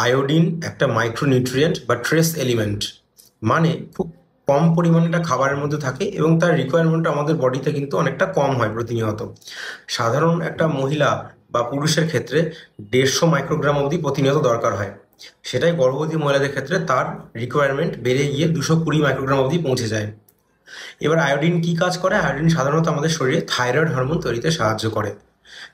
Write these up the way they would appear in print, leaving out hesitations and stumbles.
Iodine একটা micronutrient বা trace element, মানে খুব কম পরিমাণে এটা খাবারের মধ্যে থাকে এবং তার রিকোয়ারমেন্ট আমাদের বডিতে কিন্তু অনেকটা কম হয় প্রতিনিয়ত। সাধারণ একটা মহিলা বা পুরুষের ক্ষেত্রে 150 মাইক্রোগ্রাম অবধি প্রতিনিয়ত দরকার হয়। সেটাই গর্ভবতী মহিলাদের ক্ষেত্রে তার রিকোয়ারমেন্ট বেড়ে গিয়ে 220 মাইক্রোগ্রাম অবধি পৌঁছে যায়। এবার আয়োডিন কি কাজ করে? আয়োডিন সাধারণত আমাদের শরীরে থাইরয়েড হরমোন তৈরিতে সাহায্য করে।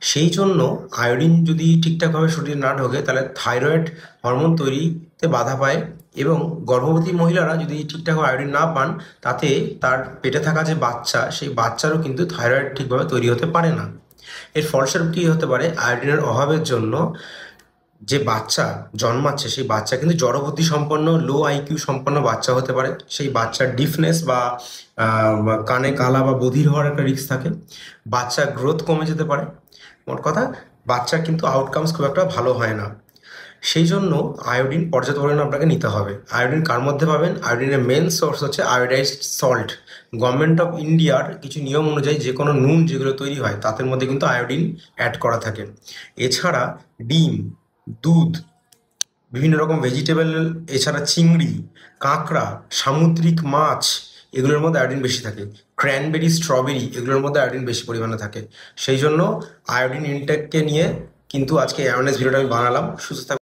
সেই জন্য আয়োডিন যদি ঠিকঠাকভাবে শরীরে না ঢোকে তাহলে থাইরয়েড হরমোন তৈরিতে বাধা পায়, এবং গর্ভবতী মহিলারা যদি ঠিকঠাকভাবে আয়োডিন না পান তাতে তার পেটে থাকা যে বাচ্চা, সেই বাচ্চারও কিন্তু থাইরয়েড ঠিকভাবে তৈরি হতে পারে না। এর ফলস্বরূপ কী হতে পারে? আয়োডিনের অভাবের জন্য যে বাচ্চা জন্মাচ্ছে সেই বাচ্চা কিন্তু জড়বুদ্ধি সম্পন্ন, লো আইকিউ সম্পন্ন বাচ্চা হতে পারে। সেই বাচ্চার ডিফনেস বা কানে কালা বা বধির হওয়ার একটা রিস্ক থাকে। বাচ্চার গ্রোথ কমে যেতে পারে। মোট কথা, বাচ্চার কিন্তু আউটকামস খুব একটা ভালো হয় না। সেই জন্য আয়োডিন পর্যাপ্ত পরিমাণে আপনাকে নিতে হবে। আয়োডিন কার মধ্যে পাবেন? আয়োডিনের মেন সোর্স হচ্ছে আয়োডাইজড সল্ট। গভর্নমেন্ট অফ ইন্ডিয়ার কিছু নিয়ম অনুযায়ী যে কোনো নুন যেগুলো তৈরি হয় তাদের মধ্যে কিন্তু আয়োডিন অ্যাড করা থাকে। এছাড়া ডিম, দুধ, বিভিন্ন রকম ভেজিটেবল, এছাড়া চিংড়ি, কাঁকড়া, সামুদ্রিক মাছ, এগুলোর মধ্যে আয়োডিন বেশি থাকে। ক্র্যানবেরি, স্ট্রবেরি, এগুলোর মধ্যে আয়োডিন বেশি পরিমাণে থাকে। সেই জন্য আয়োডিন ইনটেককে নিয়ে কিন্তু আজকে অ্যাওয়ারনেস ভিডিওটা আমি বানালাম। সুস্থ থাকুন।